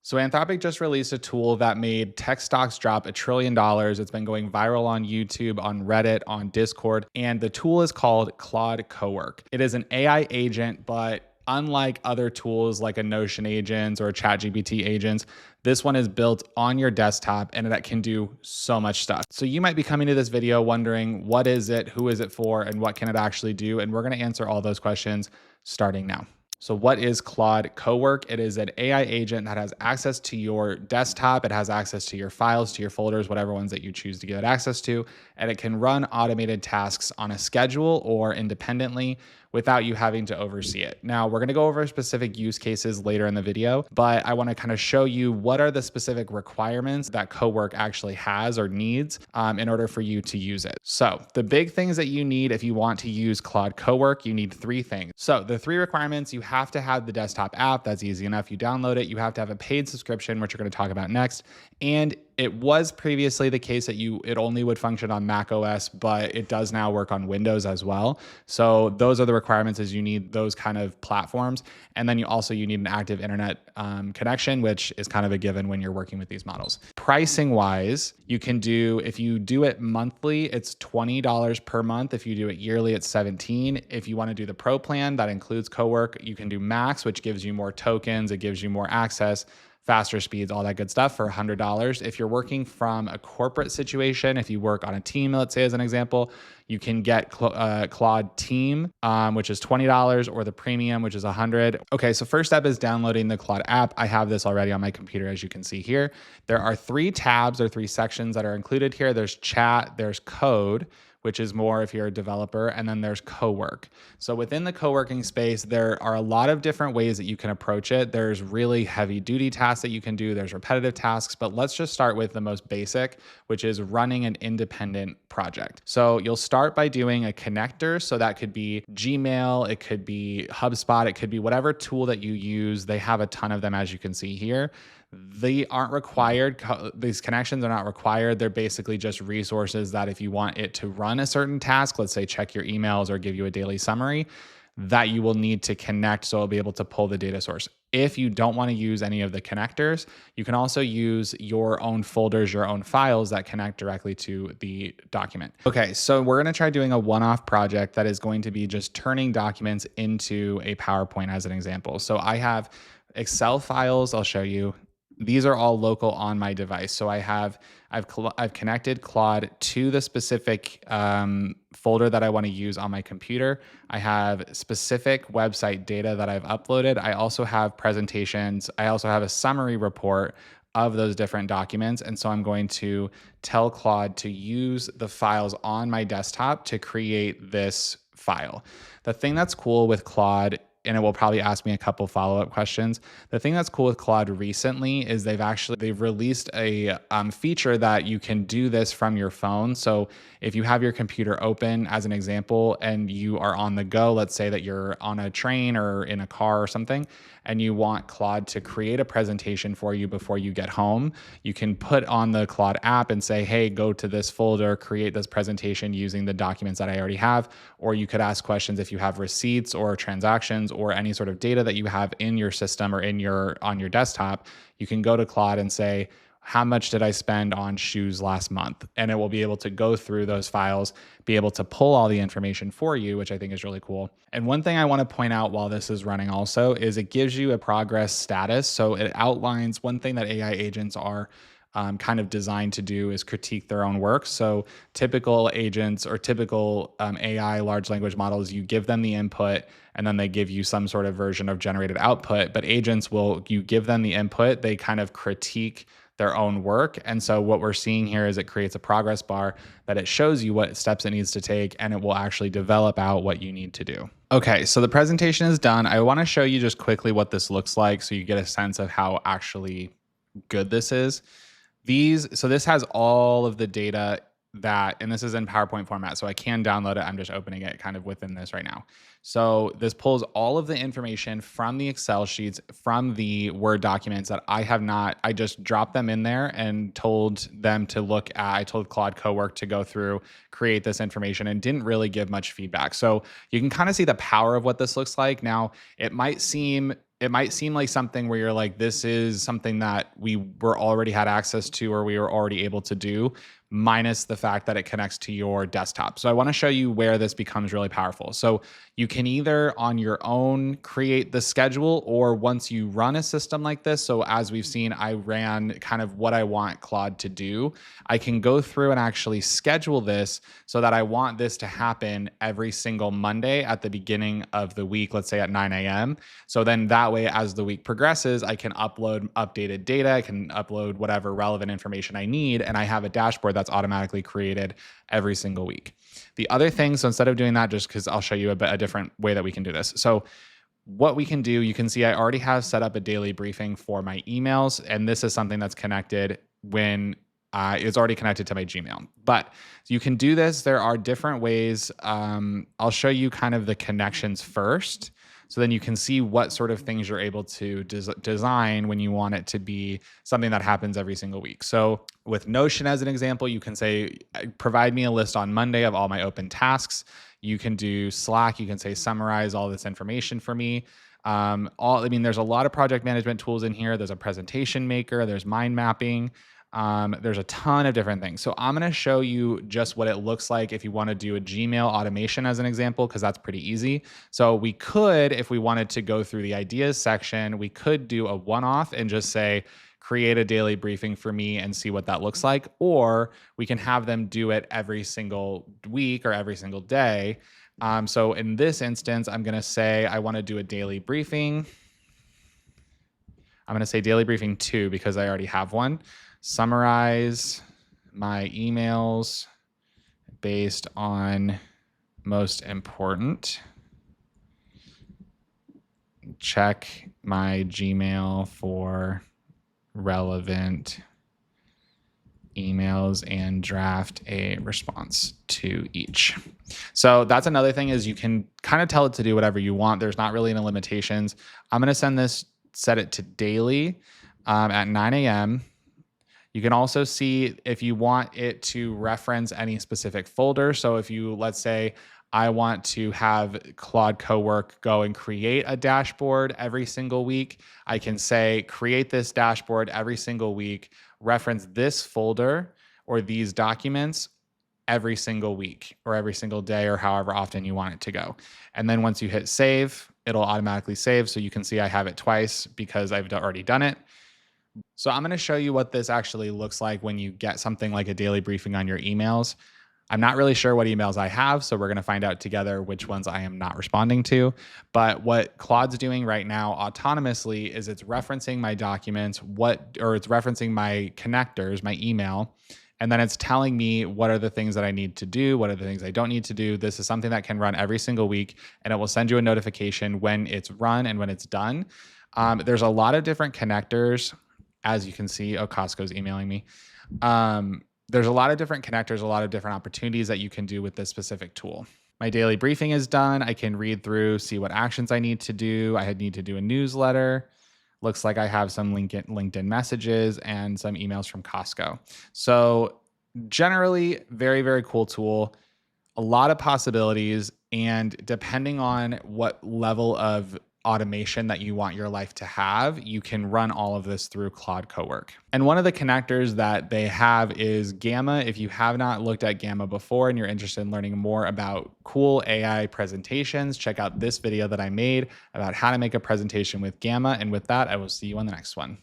So Anthropic just released a tool that made tech stocks drop $1 trillion. It's been going viral on YouTube, on Reddit, on Discord, and the tool is called Claude Cowork. It is an AI agent, but unlike other tools like a Notion agent or a ChatGPT agents, this one is built on your desktop and that can do so much stuff. So you might be coming to this video wondering, what is it, who is it for, and what can it actually do? And we're gonna answer all those questions starting now. So what is Claude Cowork? It is an AI agent that has access to your desktop. It has access to your files, to your folders, whatever ones that you choose to give it access to. And it can run automated tasks on a schedule or independently without you having to oversee it. Now, we're gonna go over specific use cases later in the video, but I wanna kind of show you what are the specific requirements that Cowork actually has or needs in order for you to use it. So the big things that you need if you want to use Claude Cowork, you need 3 things. So the 3 requirements: you have to have the desktop app. That's easy enough. You download it. You have to have a paid subscription, which we're gonna talk about next. And it was previously the case that it only would function on Mac OS, but it does now work on Windows as well. So those are the requirements, is you need those kind of platforms. And then you need an active internet connection, which is kind of a given when you're working with these models. Pricing wise, you can do, if you do it monthly, it's $20 per month. If you do it yearly, it's $17. If you want to do the pro plan, that includes Cowork, you can do Max, which gives you more tokens. It gives you more access, faster speeds, all that good stuff, for $100. If you're working from a corporate situation, if you work on a team, let's say as an example, you can get Claude Team, which is $20, or the premium, which is $100. Okay, so first step is downloading the Claude app. I have this already on my computer, as you can see here. There are 3 tabs or 3 sections that are included here. There's chat, there's code, which is more if you're a developer, and then there's co-work. So within the co-working space, there are a lot of different ways that you can approach it. There's really heavy duty tasks that you can do. There's repetitive tasks, but let's just start with the most basic, which is running an independent project. So you'll start by doing a connector. So that could be Gmail, it could be HubSpot, it could be whatever tool that you use. They have a ton of them, as you can see here. They aren't required. These connections are not required. They're basically just resources that if you want it to run a certain task, let's say check your emails or give you a daily summary, that you will need to connect so it'll be able to pull the data source. If you don't want to use any of the connectors, you can also use your own folders, your own files that connect directly to the document. Okay, so we're going to try doing a one-off project that is going to be just turning documents into a PowerPoint as an example. So I have Excel files. I'll show you. These are all local on my device. So I've connected Claude to the specific folder that I want to use on my computer. I have specific website data that I've uploaded. I also have presentations. I also have a summary report of those different documents. And so I'm going to tell Claude to use the files on my desktop to create this file. The thing that's cool with Claude, and it will probably ask me a couple follow-up questions. The thing that's cool with Claude recently is they've released a feature that you can do this from your phone. So if you have your computer open as an example and you are on the go, let's say that you're on a train or in a car or something, and you want Claude to create a presentation for you before you get home, you can put on the Claude app and say, hey, go to this folder, create this presentation using the documents that I already have. Or you could ask questions if you have receipts or transactions or any sort of data that you have in your system or on your desktop. You can go to Claude and say, how much did I spend on shoes last month? And it will be able to go through those files, be able to pull all the information for you, which I think is really cool. And one thing I want to point out while this is running also is it gives you a progress status. So it outlines one thing that AI agents are kind of designed to do is critique their own work. So typical agents or typical AI large language models, you give them the input and then they give you some sort of version of generated output. But agents you give them the input, they kind of critique their own work. And so what we're seeing here is it creates a progress bar that it shows you what steps it needs to take, and it will actually develop out what you need to do. Okay, so the presentation is done. I want to show you just quickly what this looks like so you get a sense of how actually good this is. So this has all of the data and this is in PowerPoint format, so I can download it. I'm just opening it kind of within this right now. So this pulls all of the information from the Excel sheets, from the Word documents that I just dropped them in there and told them to look at. I told Claude Cowork to go through, create this information, and didn't really give much feedback. So you can kind of see the power of what this looks like. Now, it might seem it might seem like something where you're like, this is something that we were already had access to or we were already able to do, minus the fact that it connects to your desktop. So I want to show you where this becomes really powerful. So you can either on your own create the schedule, or once you run a system like this. So as we've seen, I ran kind of what I want Claude to do. I can go through and actually schedule this so that I want this to happen every single Monday at the beginning of the week, let's say at 9 a.m. So then that way, as the week progresses, I can upload updated data, I can upload whatever relevant information I need, and I have a dashboard that's automatically created every single week. The other thing, so instead of doing that, just because I'll show you a different way that we can do this. So what we can do, you can see I already have set up a daily briefing for my emails, and this is something that's connected when it's already connected to my Gmail. But you can do this. There are different ways. I'll show you kind of the connections first, so then you can see what sort of things you're able to design when you want it to be something that happens every single week. So with Notion as an example, you can say, provide me a list on Monday of all my open tasks. You can do Slack. You can say, summarize all this information for me. There's a lot of project management tools in here. There's a presentation maker. There's mind mapping. There's a ton of different things. So I'm going to show you just what it looks like if you want to do a Gmail automation as an example, because that's pretty easy. So we could, if we wanted to go through the ideas section, we could do a one-off and just say, create a daily briefing for me and see what that looks like. Or we can have them do it every single week or every single day. So in this instance, I'm going to say, I want to do a daily briefing. I'm going to say daily briefing 2 because I already have one. Summarize my emails based on most important. Check my Gmail for relevant emails and draft a response to each. So that's another thing, is you can kind of tell it to do whatever you want. There's not really any limitations. I'm going to set it to daily at 9 a.m. You can also see if you want it to reference any specific folder. So if you, let's say, I want to have Claude Cowork go and create a dashboard every single week, I can say, create this dashboard every single week, reference this folder or these documents every single week or every single day or however often you want it to go. And then once you hit save, it'll automatically save. So you can see I have it twice because I've already done it. So I'm going to show you what this actually looks like when you get something like a daily briefing on your emails. I'm not really sure what emails I have, so we're going to find out together which ones I am not responding to. But what Claude's doing right now autonomously is it's referencing my documents, it's referencing my connectors, my email, and then it's telling me what are the things that I need to do, what are the things I don't need to do. This is something that can run every single week, and it will send you a notification when it's run and when it's done. There's a lot of different connectors. As you can see, Costco's emailing me. There's a lot of different connectors, a lot of different opportunities that you can do with this specific tool. My daily briefing is done. I can read through, see what actions I need to do. I need to do a newsletter. Looks like I have some LinkedIn messages and some emails from Costco. So generally, very, very cool tool. A lot of possibilities. And depending on what level of automation that you want your life to have, you can run all of this through Claude Cowork. And one of the connectors that they have is Gamma. If you have not looked at Gamma before and you're interested in learning more about cool AI presentations, check out this video that I made about how to make a presentation with Gamma. And with that, I will see you on the next one.